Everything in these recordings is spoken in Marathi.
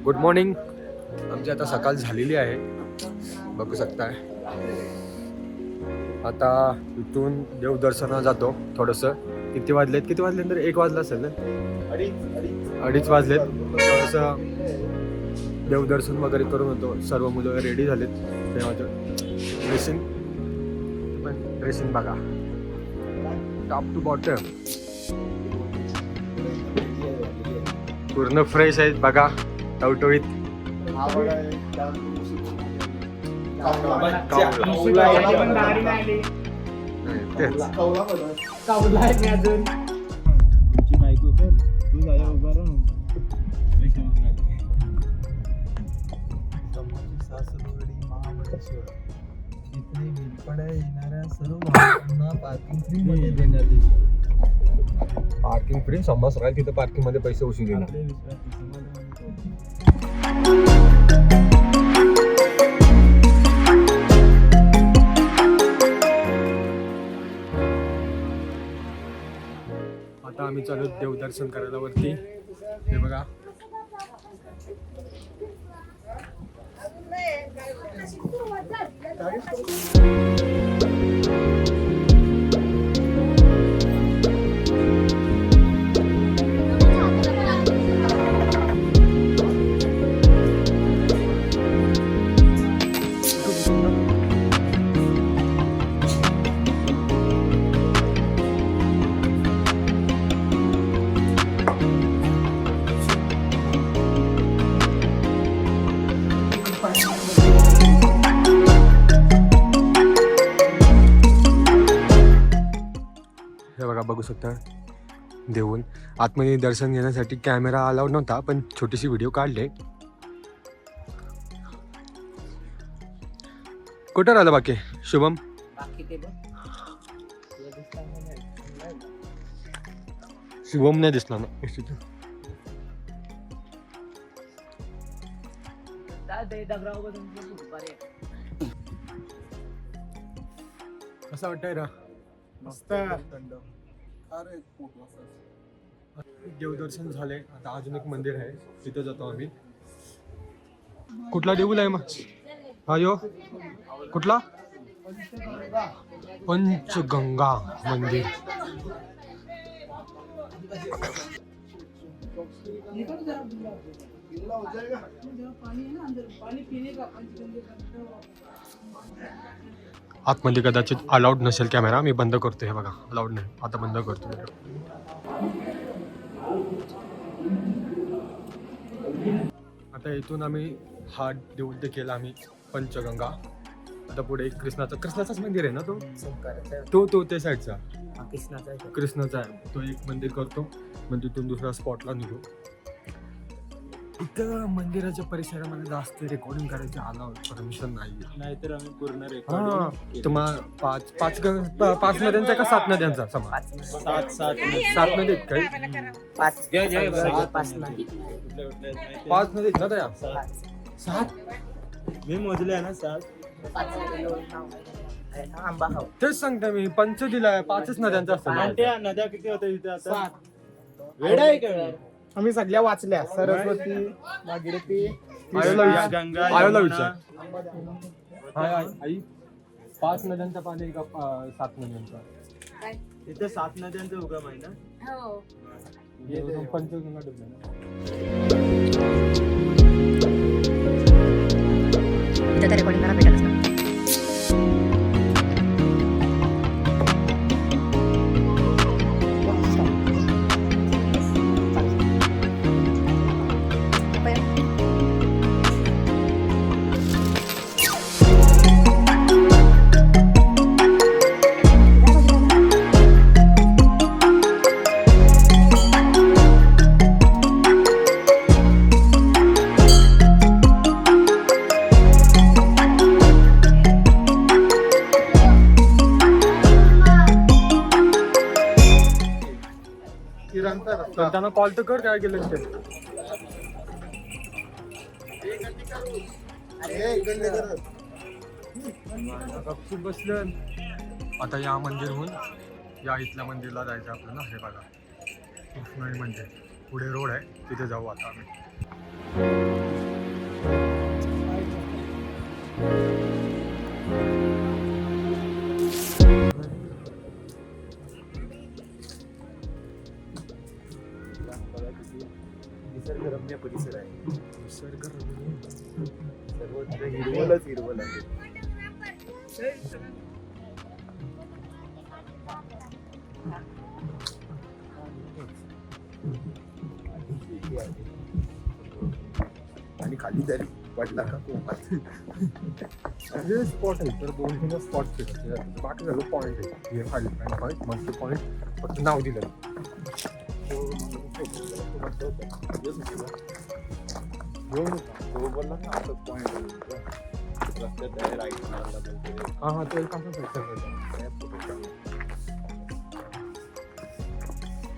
Good morning. आमची आता सकाळ झालेली आहे, बघू शकताय. आता इथून देवदर्शनाला जातो. थोडंसं किती वाजलेत तर 1 वाजला असेल ना, 2:30 वाजलेत. थोडंसं देवदर्शन वगैरे करून होतो. सर्व मुलं रेडी झालेत. तेव्हाचं ड्रेसिंग बघा, टॉप टू बॉटम पूर्ण फ्रेश आहेत बघा, टवटवीत. पार्किंग फ्री समज राहील तिथं, पार्किंग मध्ये पैसे वसूल देणार. आता आम्ही चालू देवदर्शन करायला वरती. हे बघा, हे बघा, बघू शकता देऊन आतमध्ये दर्शन घेण्यासाठी कॅमेरा अलाउड नव्हता, पण छोटीशी व्हिडिओ काढले. कुठं राहिलं बाकी शुभम? शुभम नाही दिसला ना. कसं वाटतंय रा? मस्त. देवदर्शन झाले. आता अजून एक मंदिर आहे, तिथं जातो आम्ही. कुठला देऊळ आहे मग हा यो? कुठला? पंचगंगा मंदिर. आतमध्ये कदाचित अलाउड नसेल कॅमेरा, मी बंद करतो. हे बघा, अलाउड नाही, आता बंद करतो. आता इथून आम्ही हा देऊळ देखील आम्ही पंचगंगा. आता पुढे एक कृष्णाचाच मंदिर आहे ना तो त्या साईडचा कृष्णाचा आहे. तो एक मंदिर करतो, मग तिथून दुसऱ्या स्पॉटला निघू. इथं मंदिराच्या परिसरामध्ये जास्त रेकॉर्डिंग करायचं अलाउड परमिशन नाही, तर आम्ही पूर्ण रेकॉर्डिंग. तुम्हाला पाच नद्यांचा का 7 नद्यांचा? 7 नदी आहेत काय? 5 नदी आहेत ना त्या? 7 मी मोजले आहे ना 7. तेच सांगते मी, पंच दिलाय, 5च नद्यांचा असतं. नद्या किती होत्या तिथे आता? वेळ आहे का? आम्ही सगळ्या वाचल्या. सरस्वती, भागीरथी, आयोला विचार. आई 5 नद्यांचा पाणी का 7 नद्यांचा? तिथे 7 नद्यांचा उगम आहे ना. पंचगंगा डुबला. रेकॉर्डिंग करा भेटत असतं. त्यांना कॉल तर कर, काय केलं ते. गपचूप बसलं. आता या मंदिरहून या इथल्या मंदिरला जायचं आपल्याला. हे बघा, कृष्णाई मंदिर पुढे रोड आहे, तिथे जाऊ आता आम्ही. निसर्गरम्य परिसर आहे. निसर्गरम्य. सर्वत्र हिरवलच हिरवल आहे. आणि खाली तरी पडला का कोपात. म्हणजे स्पॉट आहे तर 2-3 स्पॉट फिरत बाकी झालं पॉईंट आहे. हे खाली पॉईंट मस्त पॉईंट फक्त नाव दिलं. हा हा ते कसं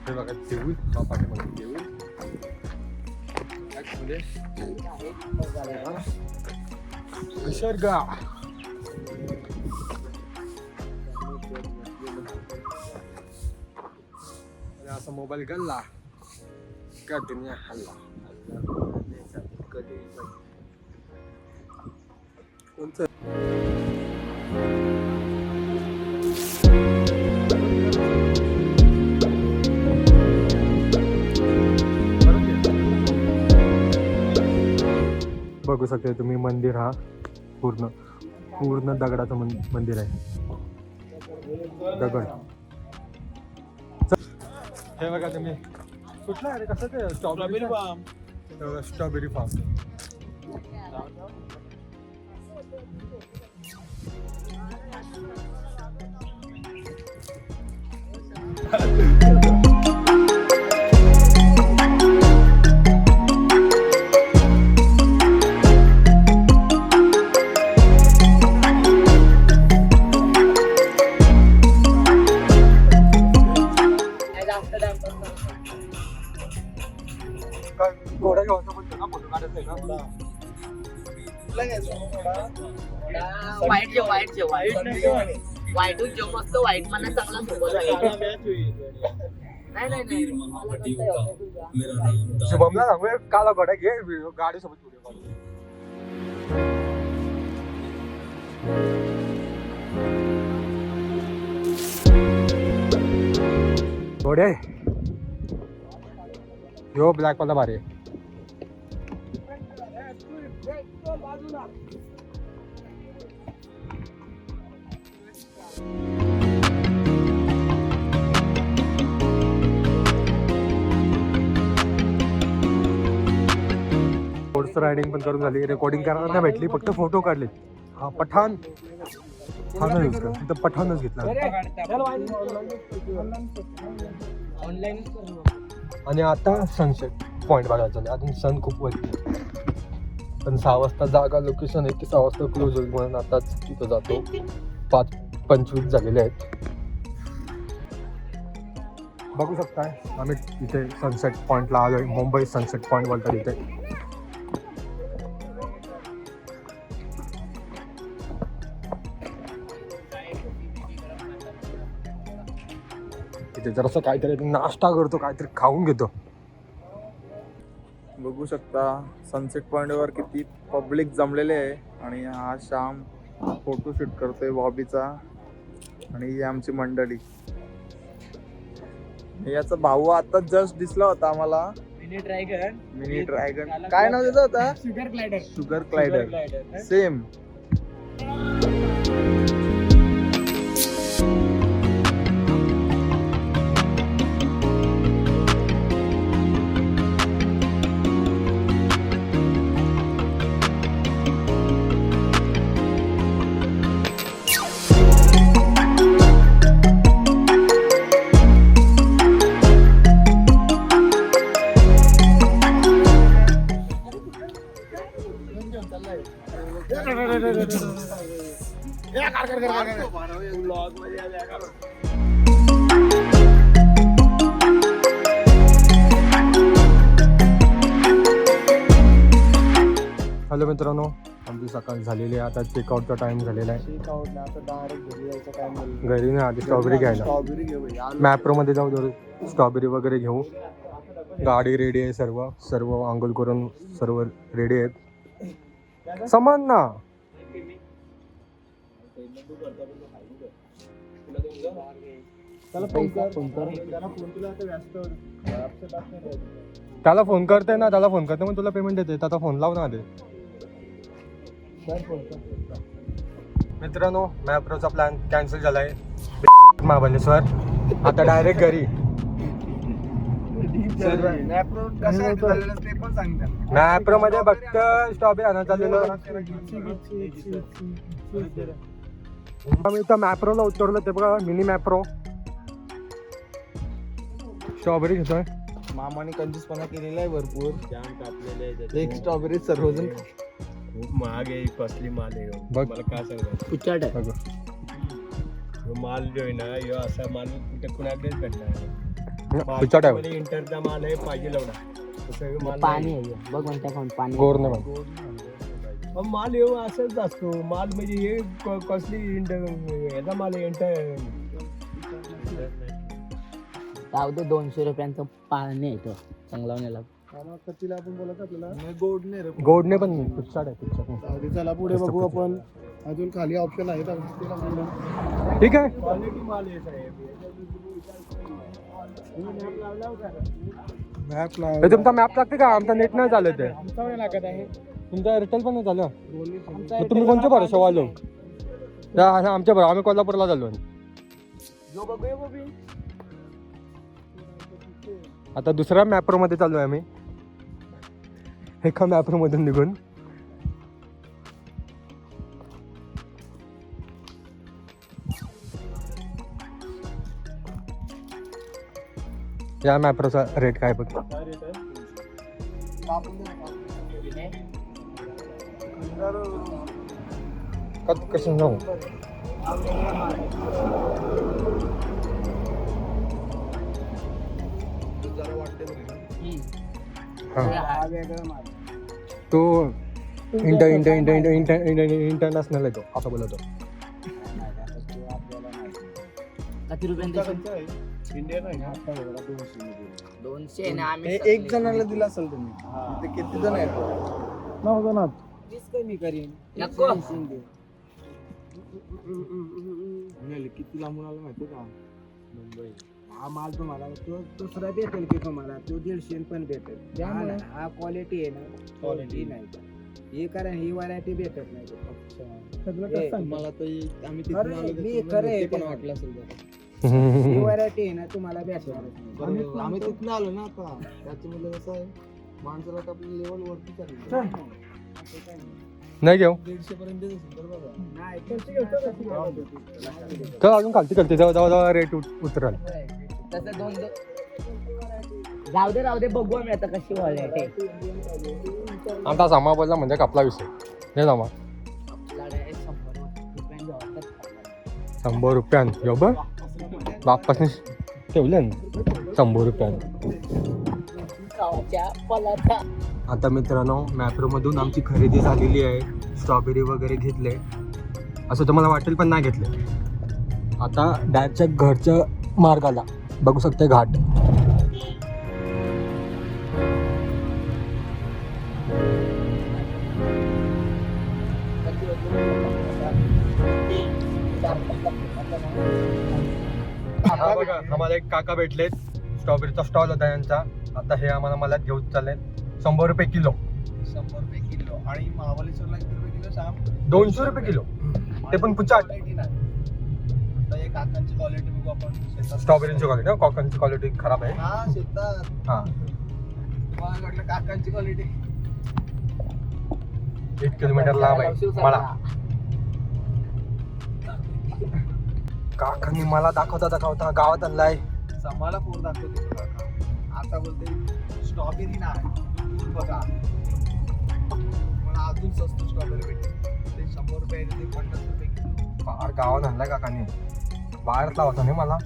हे बघा देऊळ हा पाठीमागे देऊळ निसर्ग असा मोबाईल गल्ला का दुनिया हल्ला. कोणतं बघू शकता तुम्ही मंदिर हा पूर्ण दगडाचं मंदिर आहे. दगड हे बघा तुम्ही कुठलं आहे कसं ते स्ट्रॉबेरी फार्म. स्ट्रॉबेरी फार्म घोडा घ्यायचा म्हणतो ना फोटो काढायचा आहे ना. वाईट जो मस्त वाईट मला चांगला सोबत नाही शुभमला सांगू काला घोडा घे गाडी सोबत व्हिडिओ काढू. घोडे यो ब्लॅक वाला भारी आहे. हॉर्स रायडिंग पण करून झाली. रेकॉर्डिंग करायला नाही भेटली फक्त फोटो काढले. हा पठाण हा नाही यूज कर तिथं पठाणच घेतला. आणि आता सनसेट पॉईंट बघायचा आहे. अजून सन खूप वरती पण 6 वाजता जागा लोकेशन आहे की 6 वाजता क्लोज होईल म्हणून आताच तिथं जातो. 5:25 झालेले आहेत. बघू शकताय आम्ही इथे सनसेट पॉईंटला आलोय. मुंबई सनसेट पॉईंट बोलतात इथे. इथे जरासं काहीतरी नाश्ता करतो काहीतरी खाऊन घेतो. बघू शकता सनसेट पॉइंट वर किती पब्लिक जमलेले आहे. आणि हा श्याम फोटोशूट करतोय बॉबीचा. आणि ही आमची मंडळी. याचा भाऊ आता जस्ट दिसला होता आम्हाला. मिनी ड्रॅगन काय नाव त्याचं होता. Sugar क्लायडर same. हॅलो मित्रांनो आमची सकाळ झालेली आहे. आता चेकआउटचा टाइम झालेला आहे. घरी नाही आधी स्ट्रॉबेरी घ्यायला मॅप्रोमध्ये जाऊ जरूर स्ट्रॉबेरी वगैरे घेऊ. गाडी रेडी आहे. सर्व आंघोळ करून सर्व रेडी आहेत. समान ना. त्याला फोन करते ना, त्याला फोन करते मग तुला पेमेंट देते. त्याचा फोन लाव ना आधी. मित्रांनो, मॅप्रोचा प्लॅन कॅन्सल झालाय. महाबळेश्वर आता डायरेक्ट घरी. मॅप्रो मध्ये फक्त स्ट्रॉबेरी आणा चाललेलो. आम्ही इथं मॅप्रोला उतरलो ते बघा, मिनी मॅप्रो. स्ट्रॉबेरी घेतोय. मामाने कंजूसपणा केलेला आहे भरपूर. एक स्ट्रॉबेरी सर्वजण खूप महाग आहे, कॉस्टली माल आहे. बघ. मला काय सांगतो, पुचाट आहे. माल जो आहे ना, ह्यो असा माल कुठे कुणाकडेच भेटणार. पुचाट आहे. इंटरचा माल आहे, पाहिजे एवढा. तसं माल पाणी आहे बघ म्हणता खाऊन पाणी. गोर नाही. पण माल येऊ असंच असतो. माल म्हणजे हे कॉस्टली याचा माल आहे. जाऊ दे 200 रुपयांचं पाणी येतो चांगला नेला. गोडने पण पुचाट आहे. पुचाट. चला पुढे बघू आपण. अजून खाली ऑप्शन आहेत. ठीक आहे. क्वालिटी माल आहे साहेब. हे तुमचा मॅप लागते का? आमचा नेट नाही चालत आहे. लागत आहे. तुमचा एअरटेल पण नाही चालू. मग तुम्ही कोणत्या भरोसा आलो? आमच्या बरोबर आम्ही कोल्हापूरला चाललो. आता दुसऱ्या मॅप्रो मध्ये चालू आहे आम्ही. एका मॅप्रो मधून निघून. या मॅप्रोचा रेट काय बघ. कसं जाऊ? तो इंटरनॅशनल आहे तो. आता बोलतो किती रुपयांचा? इंडियन आहे 200 ना. आम्ही एक जणाला दिला असेल तुम्ही. ते किती जण आहेत? 9 जणात. कमी करीन. किती लांबून आलं माहिती का? मुंबई. हा माल तुम्हाला तो दुसरा भेटेल की तुम्हाला तो 150 पण भेटेल. त्यामुळे हा क्वालिटी आहे ना, क्वालिटी नाही हे कारण ही व्हरायटी भेटत नाही. मला तर आम्ही तिथून अरे, आलो मी त्याच्यामुळे खरं आहे ते पण ते. वाटलं असेल जरा. ही व्हरायटी आहे ना तुम्हाला भेटणार नाही. आम्ही तिथून आलो ना आता. त्याच्यामुळे कसं आहे, माणसाला तर आपल्या लेवल वरती चाललं. नाही घेऊ 150 पर्यंत असेल तर बघा. नाही पैसे घेतो का तू? तर अजून खालती खालती जेव्हा रेट उतराल. तसं 2 राहू दे बघू आम्ही आता कशी व्हरायटी. आता सामा बोलला म्हणजे आपला विषय. नाही सामा 100 रुपयान घेऊ बघ. बाप्पासने ठेवले ना 100 रुपयान. आता मित्रांनो, मॅप्रो मधून आमची खरेदी झालेली आहे. स्ट्रॉबेरी वगैरे घेतले. असं तुम्हाला वाटेल पण नाही घेतले. आता डायरेक्टच्या घरच्या मार्गाला बघू शकते घाट. हा बघा, आम्हाला एक काका भेटलेत. स्ट्रॉबेरीचा स्टॉल होता यांचा. आता हे आम्हाला मला घेऊन चालले. 100 रुपये किलो. 100 रुपये किलो. आणि महाबळेश्वरला किती रुपये किलो सांग? 200 रुपये किलो. ते पण पुचाट. आता एक काकांची क्वालिटी बघू आपण. स्ट्रॉबेरीची क्वालिटी, कॉकनची क्वालिटी खराब आहे. हा शेतात. हा, मला वाटलं काकांची क्वालिटी. 1 किलोमीटर लांब आहे मला. काकांनी मला दाखवता गावात आणलाय. समाला पोर दाखवते तो काका. आता बोलते स्ट्रॉबेरी नाही बघा. मला अजून स्वस्त स्ट्रॉबेरी भेटेल. ते 100 रुपये ते 50 रुपये किलो. बाहेर गावात आणलाय काकांनी. बाहेरला होता नाही मला.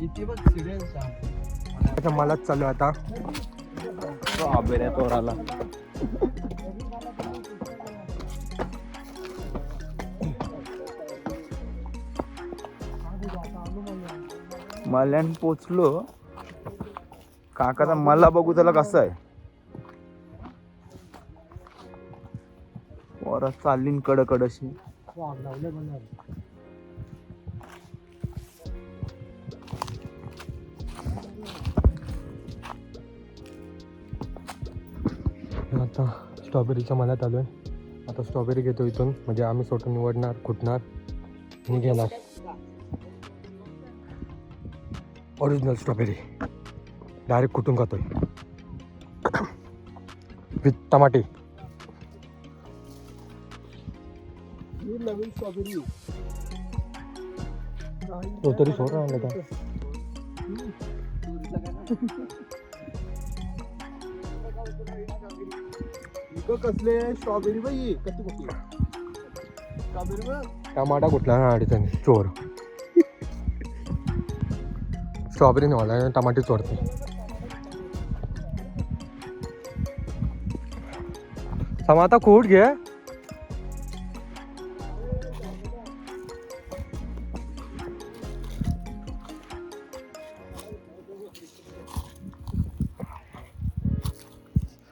इथे बघ सिरियल सांग. मलाच चालू आहे आता. स्ट्रॉबेरी तोडाला. मल्यान पोचलो. काकाचा मला बघू त्याला कसं आहे. वावरात चालली कडकड अशी. आता स्ट्रॉबेरीच्या मनात आलोय. आता स्ट्रॉबेरी घेतो इथून, म्हणजे आम्ही स्वतः निवडणार, कुटणार आणि घेणार ओरिजिनल स्ट्रॉबेरी. डायरेक्ट कुटून खातोय विथ टमाटे. नवीन स्ट्रॉबेरी तो तरी सोड राहिला का. कसले स्ट्रॉबेरी बाई कशी मोठी स्ट्रॉबेरी बघ. टमाटा कुठला ना अडचण चोर. स्ट्रॉबेरी नाही मला टमाटे चोरते. समा आता कूट घे.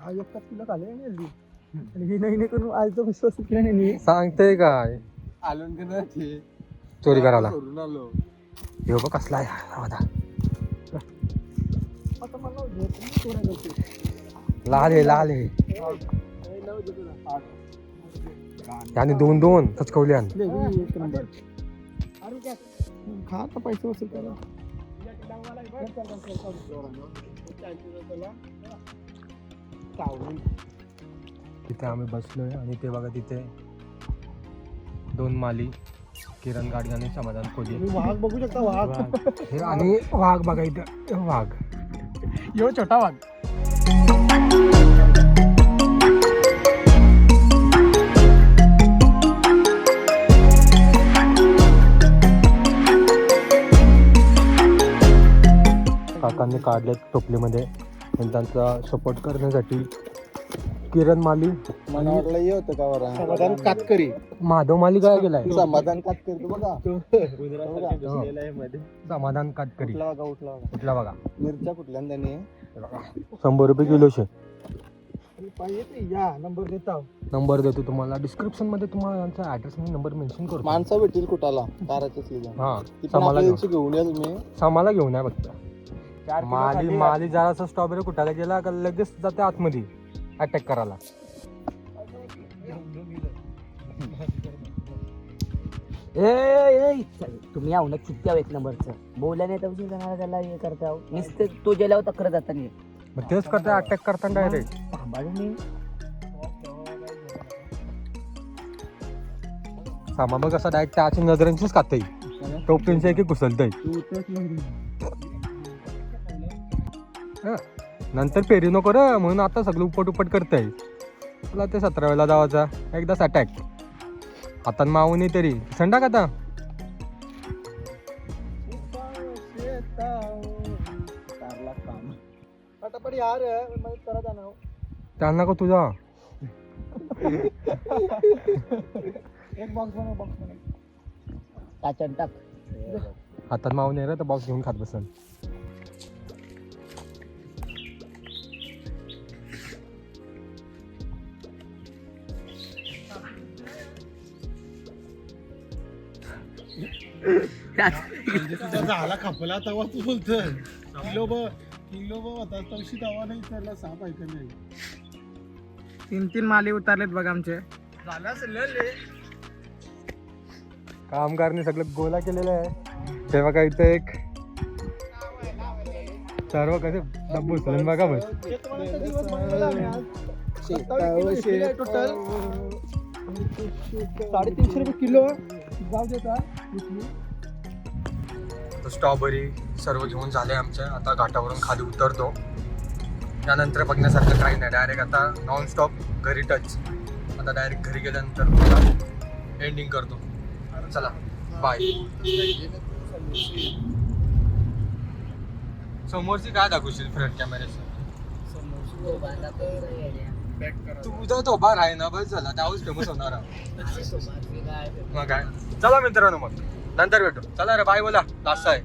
हा एक किलो खाले आणि हे नाही करून आज तो विश्वास केला नाही. सांगते काय आलो ना ते चोरी करायला. करून आलो. हे बघ कसला आहे आता. आता मला चोरा करते. लाल आहे लाल आहे. त्याने दोन दोन कचकवल्यान. एक नंबर. खा आता पैसे वसूल करा. तिथे आम्ही बसलोय आणि ते बघा तिथे दोन माली, किरण गाडी आणि समाधान कोली. वाघ बघू शकता. वाघ हे आणि वाघ बघा इथं. वाघ यो छोटा वाघ. काकांनी काढलेत टोपलीमध्ये आणि त्यांचा सपोर्ट करण्यासाठी किरण माली, मला वाटलं हे होतं का बरं. समाधान कातकरी. माधव माली काय गेलाय. समाधान कातकरी तू बघा. समाधान कातकरी उठला बघा उठला बघा. कुठला बघा. मिरच्या कुठल्या त्यांनी 100 रुपये किलोचे. या नंबर देता. नंबर देतो तुम्हाला डिस्क्रिप्शन मध्ये. तुम्हाला यांचा ऍड्रेस आणि नंबर मेन्शन करतो. माणसं भेटतील कुठाला काराच्याच लिहिलं. हा ती पण समाला आपल्या घेऊन दिवशी घेऊन या तुम्ही. समाला घेऊन या फक्त. माली माली जरासा स्ट्रॉबेरी कुठाला गेला का लगेच जाते आतमध्ये अटॅक करायला. तुम्ही आहो ना चुकत्या एक नंबरचं बोलल्याने तर जाणार त्याला हे करता नुसतं तो गेल्यावर तक्र जाता नाही. मग तेच करता अटॅक करताना डायरेक्ट. थांबाळून सामा बघ कसा डायरेक्ट त्याची नजरांचीच खाते. टोपलींचं एक घुसलतय. नंतर पेरी नको रे म्हणून आता सगळं उपट उपट करताय. तुला ते 17 वेळेला जावाचा एकदाच अटॅक. हातात मावू नाही तरी संडा का पटापट यार मदत करा जाणार. त्यांना का तुझा एक बॉक्स बनव. बॉक्स बनव. टाचन टाक. हातात मावू नाही रे तर बॉक्स घेऊन खात बसन. झाला खपला तवा तू बोलत किलो होता तवशी तवा नाही त्याला साप ऐकत नाही. 3 माले उतारलेत बघा आमचे. झाला कामगारने सगळं गोला केलेलं आहे. ते बघा इथं एक सर्व कसे डब्बू उचलून बघा बस. टोटल 350 रुपये किलो जाऊ देता. स्ट्रॉबेरी सर्व घेऊन झाले आमच्या. आता घाटावरून खाली उतरतो. त्यानंतर बघण्यासारखं काही नाही. डायरेक्ट आता नॉन स्टॉप घरी टच. आता डायरेक्ट घरी गेल्यानंतर मला एंडिंग करतो. चला बाय. समोरची काय दाखवशील फ्रंट कॅमेऱ्याचं. तुझा तो उभा आहे ना बस झाला. त्यावेळेस फेमस होणार. मग काय. चला मित्रांनो मग नंतर भेटू. चला रे बाय बोला. लास्ट आहे.